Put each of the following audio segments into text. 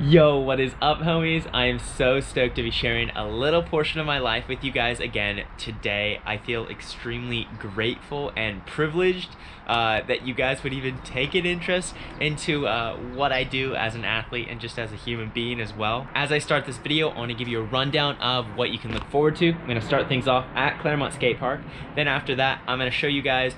Yo, what is up, homies? I am so stoked to be sharing a little portion of my life with you guys again today. I feel extremely grateful and privileged that you guys would even take an interest into what I do as an athlete and just as a human being as well. As I start this video, I want to give you a rundown of what you can look forward to. I'm going to start things off at Clairemont Skatepark. Then after that, I'm going to show you guys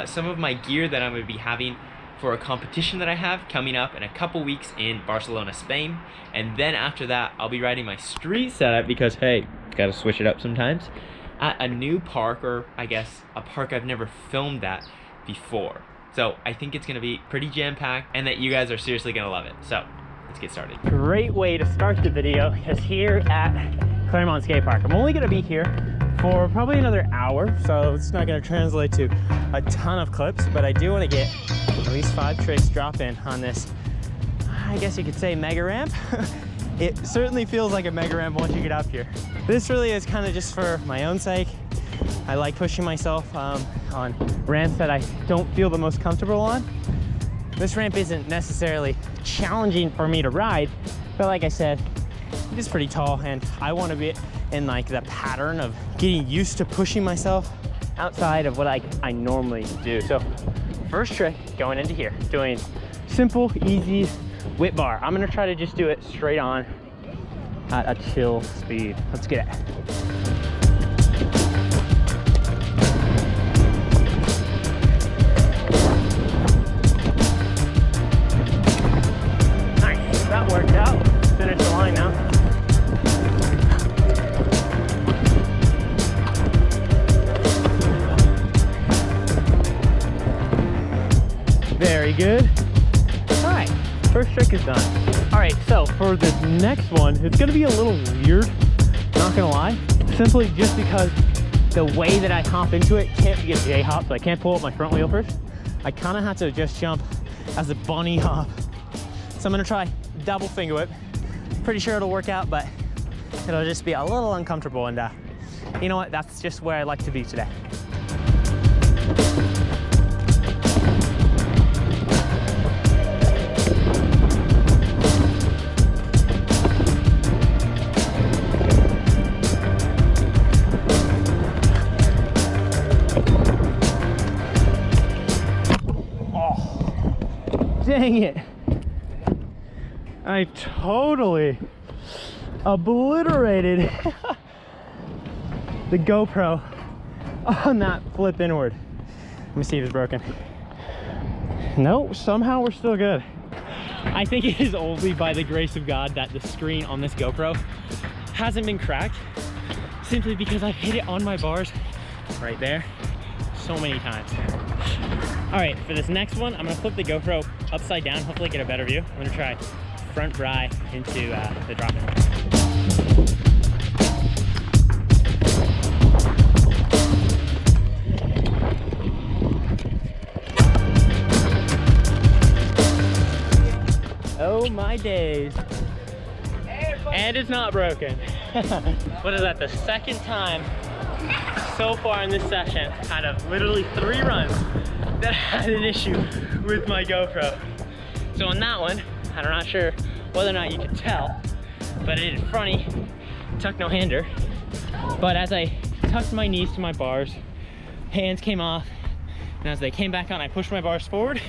some of my gear that I'm going to be having for a competition that I have coming up in a couple weeks in Barcelona, Spain. And then after that, I'll be riding my street setup because, hey, gotta switch it up sometimes, at a new park, or I guess a park I've never filmed at before. So I think it's gonna be pretty jam-packed and that you guys are seriously gonna love it. So let's get started. Great way to start the video is here at Clairemont Skatepark. I'm only gonna be here for probably another hour, so it's not gonna translate to a ton of clips, but I do wanna get at least 5 tricks drop in on this, I guess you could say, mega ramp. It certainly feels like a mega ramp once you get up here. This really is kind of just for my own sake. I like pushing myself on ramps that I don't feel the most comfortable on. This ramp isn't necessarily challenging for me to ride, but like I said, it is pretty tall and I want to be in like the pattern of getting used to pushing myself outside of what I normally do. So first trick going into here, doing simple, easy whip bar. I'm gonna try to just do it straight on at a chill speed. Let's get it. Nice, that worked out. Finish the line now. Very good. All right, first trick is done. All right, so for this next one, it's gonna be a little weird, not gonna lie, simply just because the way that I hop into it can't be a J hop, so I can't pull up my front wheel first. I kind of have to just jump as a bunny hop. So I'm gonna try double finger whip. Pretty sure it'll work out, but it'll just be a little uncomfortable, and you know what, that's just where I like to be today. Dang it. I totally obliterated the GoPro on that flip inward. Let me see if it's broken. Nope, somehow we're still good. I think it is only by the grace of God that the screen on this GoPro hasn't been cracked, simply because I've hit it on my bars right there so many times. All right, for this next one, I'm gonna flip the GoPro upside down, hopefully get a better view. I'm gonna try front bri into the drop-in. Oh my days. And it's not broken. What is that, the second time so far in this session out of literally 3 runs that I had an issue with my GoPro. So on that one, I'm not sure whether or not you can tell, but I did fronty, tuck no hander. But as I tucked my knees to my bars, hands came off, and as they came back on, I pushed my bars forward,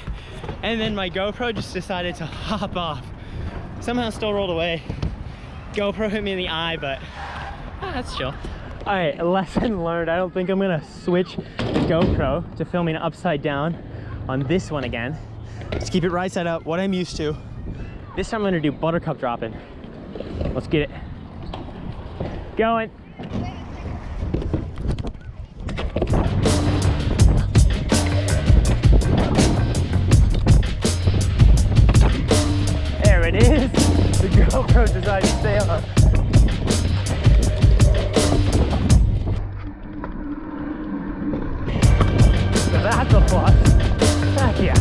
and then my GoPro just decided to hop off. Somehow still rolled away. GoPro hit me in the eye, but that's chill. All right, lesson learned. I don't think I'm gonna switch the GoPro to filming upside down on this one again. Just keep it right side up, what I'm used to. This time I'm gonna do buttercup drop-in. Let's get it. Going. There it is. The GoPro decided to stay on. That's a plus. Heck yeah.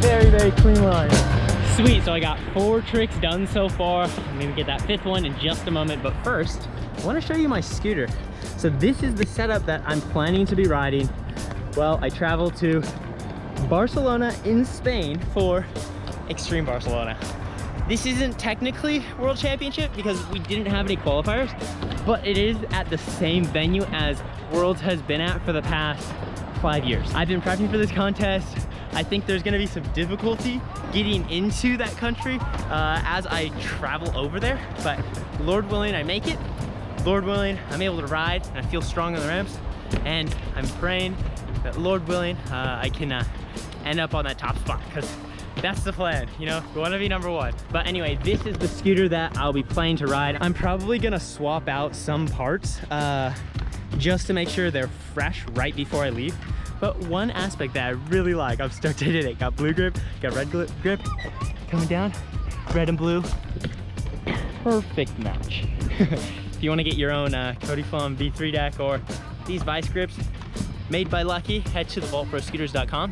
Very, very clean line. Sweet, so I got 4 tricks done so far. I'm gonna get that 5th one in just a moment, but first, I wanna show you my scooter. So this is the setup that I'm planning to be riding. Well, I traveled to Barcelona in Spain for Extreme Barcelona. This isn't technically World Championship because we didn't have any qualifiers, but it is at the same venue as Worlds has been at for the past 5 years. I've been prepping for this contest. I think there's gonna be some difficulty getting into that country as I travel over there, but Lord willing, I make it. Lord willing, I'm able to ride and I feel strong on the ramps, and I'm praying that Lord willing, I can end up on that top spot, because that's the plan, you know, we want to be number one. But anyway, this is the scooter that I'll be planning to ride. I'm probably gonna swap out some parts just to make sure they're fresh right before I leave. But one aspect that I really like, I'm stoked I did it. Got blue grip, got red grip, coming down, red and blue, perfect match. If you want to get your own Cody Flom V3 deck or these vice grips made by Lucky, head to thevaultproscooters.com.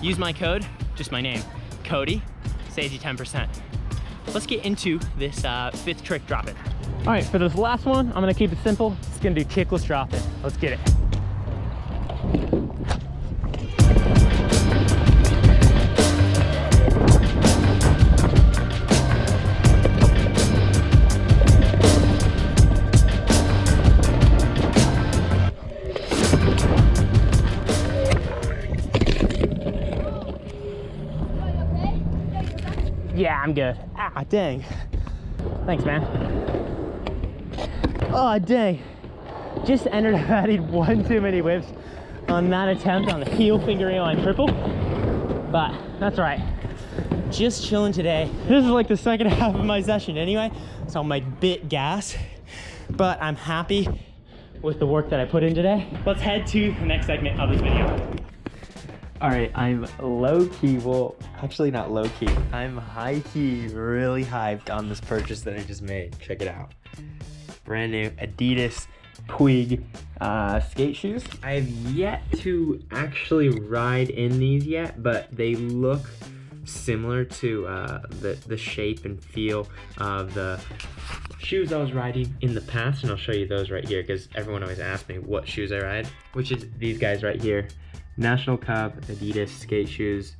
Use my code, just my name, Cody, saves you 10%. Let's get into this fifth trick drop-in. All right, for this last one, I'm gonna keep it simple. It's gonna do kickless drop-in. Let's get it. Yeah, I'm good. Ah, dang. Thanks, man. Oh, dang. Just entered, I've added one too many whips on that attempt on the heel finger airline triple, but that's all right. Just chilling today. This is like the second half of my session anyway, so I'm like bit gassed, but I'm happy with the work that I put in today. Let's head to the next segment of this video. All right, I'm low-key, well, actually not low-key. I'm high-key really hyped on this purchase that I just made. Check it out. Brand new Adidas Puig skate shoes. I have yet to actually ride in these yet, but they look similar to the shape and feel of the shoes I was riding in the past, and I'll show you those right here because everyone always asks me what shoes I ride, which is these guys right here. National Cup Adidas skate shoes.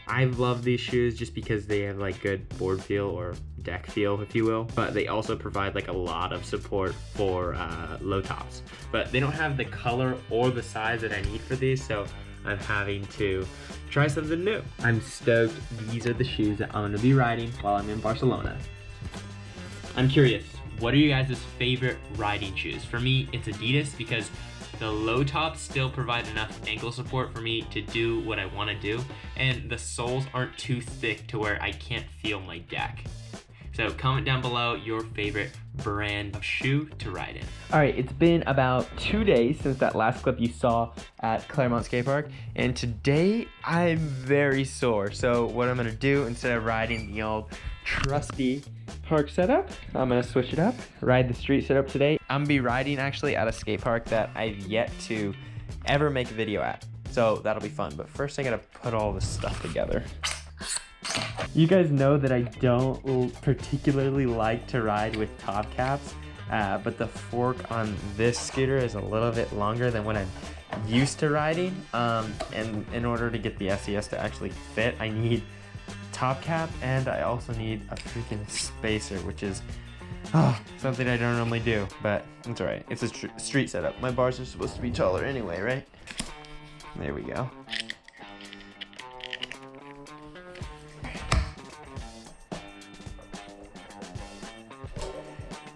I love these shoes just because they have like good board feel or deck feel, if you will, but they also provide like a lot of support for low tops. But they don't have the color or the size that I need for these, so I'm having to try something new. I'm stoked. These are the shoes that I'm gonna be riding while I'm in Barcelona. I'm curious, what are you guys' favorite riding shoes? For me, it's Adidas because the low tops still provide enough ankle support for me to do what I want to do, and the soles aren't too thick to where I can't feel my deck. So comment down below your favorite brand of shoe to ride in. All right, it's been about 2 days since that last clip you saw at Clairemont Skatepark, and today I'm very sore. So what I'm gonna do, instead of riding the old trusty park setup, I'm gonna switch it up, ride the street setup today. I'm gonna be riding actually at a skate park that I've yet to ever make a video at. So that'll be fun, but first I gotta put all this stuff together. You guys know that I don't particularly like to ride with top caps, but the fork on this scooter is a little bit longer than what I'm used to riding. And in order to get the SES to actually fit, I need top cap, and I also need a freaking spacer, which is something I don't normally do, but it's all right. It's a street setup. My bars are supposed to be taller anyway, right? There we go.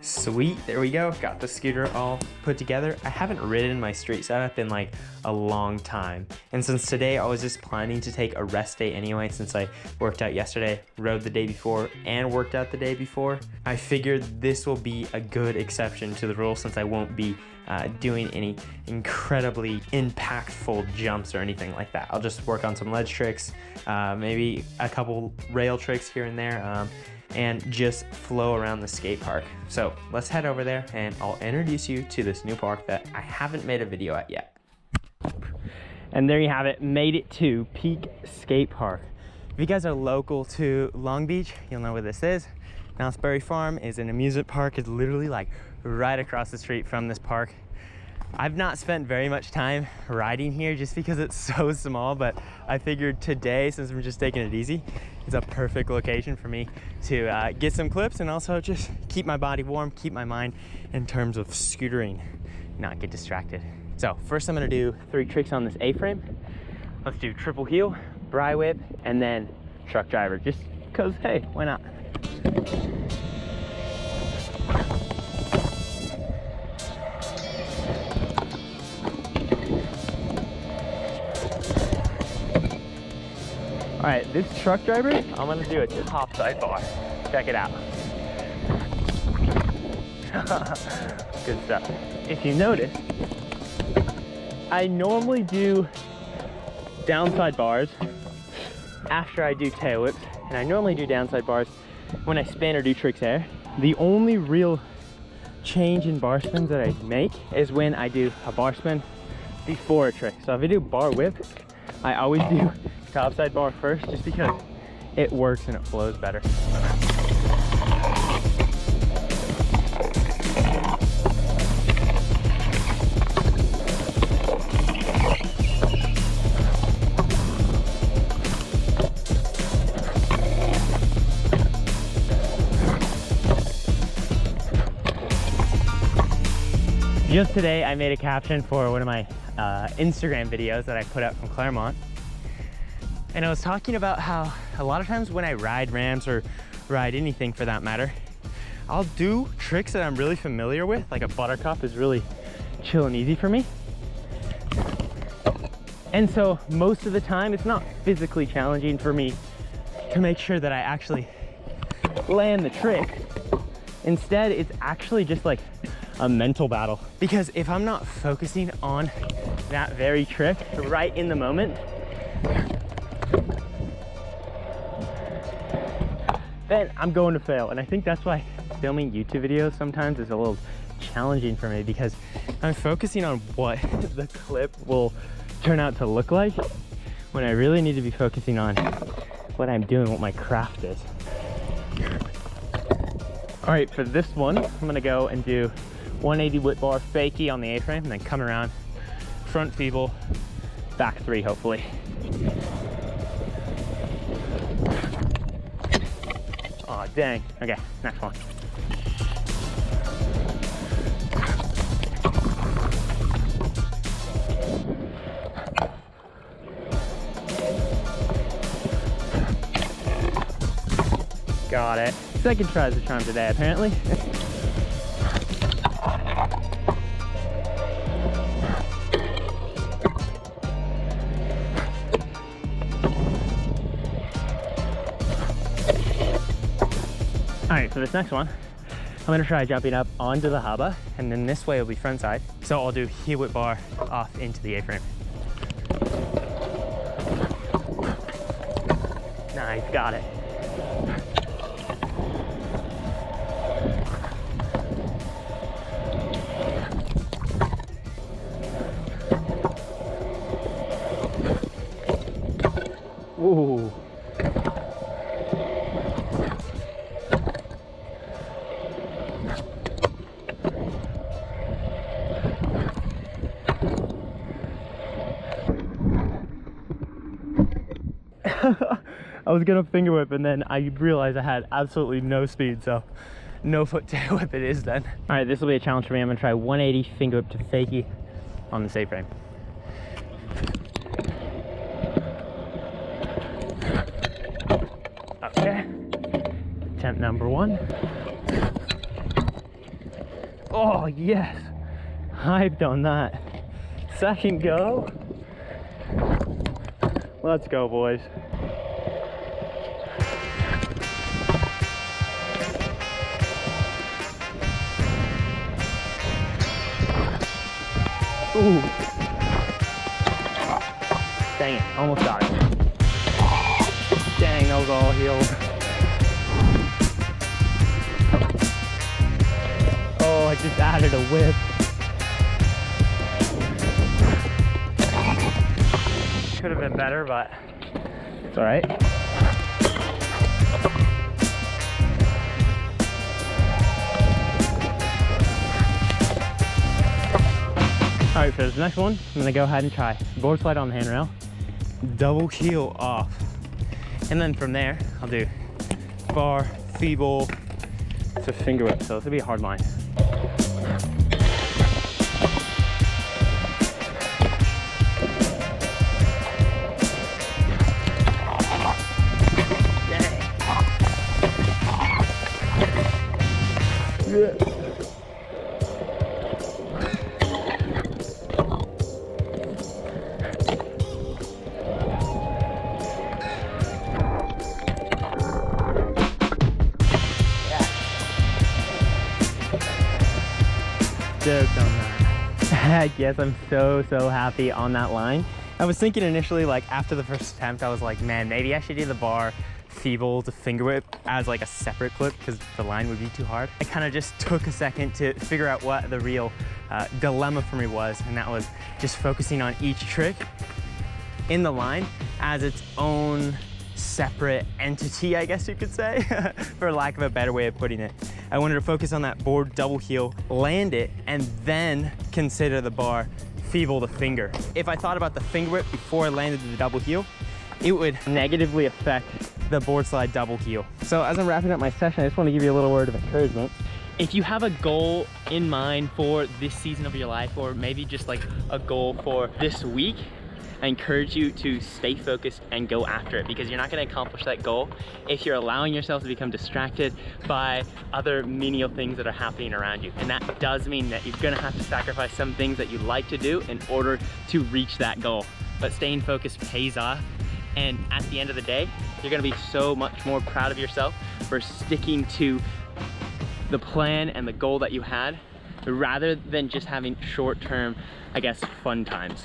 Sweet, there we go. Got the scooter all put together. I haven't ridden my street setup in like a long time. And since today I was just planning to take a rest day anyway, since I worked out yesterday, rode the day before, and worked out the day before, I figured this will be a good exception to the rule since I won't be doing any incredibly impactful jumps or anything like that. I'll just work on some ledge tricks, maybe a couple rail tricks here and there, and just flow around the skate park. So let's head over there and I'll introduce you to this new park that I haven't made a video at yet. And there you have it, made it to Peak Skate Park. If you guys are local to Long Beach, you'll know where this is. Knott's Berry Farm is an amusement park. It's literally like right across the street from this park. I've not spent very much time riding here just because it's so small, but I figured today, since I'm just taking it easy, it's a perfect location for me to get some clips and also just keep my body warm, keep my mind in terms of scootering, not get distracted. So first I'm gonna do 3 tricks on this A-frame. Let's do triple heel, bri whip, and then truck driver, just because, hey, why not? All right, this truck driver, I'm gonna do a top side bar. Check it out. Good stuff. If you notice, I normally do downside bars after I do tail whips, and I normally do downside bars when I spin or do tricks air. The only real change in bar spins that I make is when I do a bar spin before a trick. So if I do bar whip, I always do topside bar first, just because it works and it flows better. Just today, I made a caption for one of my Instagram videos that I put up from Clairemont. And I was talking about how a lot of times when I ride ramps or ride anything for that matter, I'll do tricks that I'm really familiar with, like a buttercup is really chill and easy for me. And so most of the time, it's not physically challenging for me to make sure that I actually land the trick. Instead, it's actually just like a mental battle. Because if I'm not focusing on that very trick right in the moment, then I'm going to fail. And I think that's why filming YouTube videos sometimes is a little challenging for me, because I'm focusing on what the clip will turn out to look like when I really need to be focusing on what I'm doing, what my craft is. All right, for this one, I'm gonna go and do 180 whip bar fakie on the A-frame, and then come around, front feeble, back 3 hopefully. Oh, dang. Okay, next one. Got it. Second tries the charm today, apparently. All right, for this next one, I'm gonna try jumping up onto the hubba, and then this way it'll be front side. So I'll do heel whip bar off into the A-frame. Nice, got it. Ooh. I was gonna finger whip, and then I realized I had absolutely no speed, so no foot tail whip it is then. All right, this will be a challenge for me. I'm gonna try 180 finger whip to fakie on the safe frame. Okay, attempt number 1. Oh yes, hyped on that. Second go. Let's go, boys. Ooh. Dang it, almost got it. Dang, that was all healed. Oh, I just added a whip. Could have been better, but it's all right. All right, for this next one, I'm gonna go ahead and try board slide on the handrail, double heel off. And then from there, I'll do bar, feeble to finger whip. So this will be a hard line. Stoked on that. Heck yes, I'm so happy on that line. I was thinking initially, like after the first attempt, I was like, man, maybe I should do the bar, feeble to finger whip as like a separate clip because the line would be too hard. I kind of just took a second to figure out what the real dilemma for me was, and that was just focusing on each trick in the line as its own separate entity, I guess you could say, for lack of a better way of putting it. I wanted to focus on that board double heel, land it, and then consider the bar feeble to finger. If I thought about the finger whip before I landed the double heel, it would negatively affect the board slide double heel. So as I'm wrapping up my session, I just want to give you a little word of encouragement. If you have a goal in mind for this season of your life, or maybe just like a goal for this week, I encourage you to stay focused and go after it, because you're not going to accomplish that goal if you're allowing yourself to become distracted by other menial things that are happening around you. And that does mean that you're going to have to sacrifice some things that you like to do in order to reach that goal. But staying focused pays off, and at the end of the day, you're going to be so much more proud of yourself for sticking to the plan and the goal that you had, rather than just having short-term, I guess, fun times.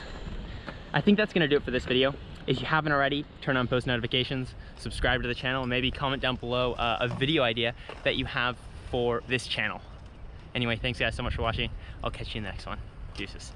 I think that's gonna do it for this video. If you haven't already, turn on post notifications, subscribe to the channel, and maybe comment down below a video idea that you have for this channel. Anyway, thanks guys so much for watching. I'll catch you in the next one. Deuces.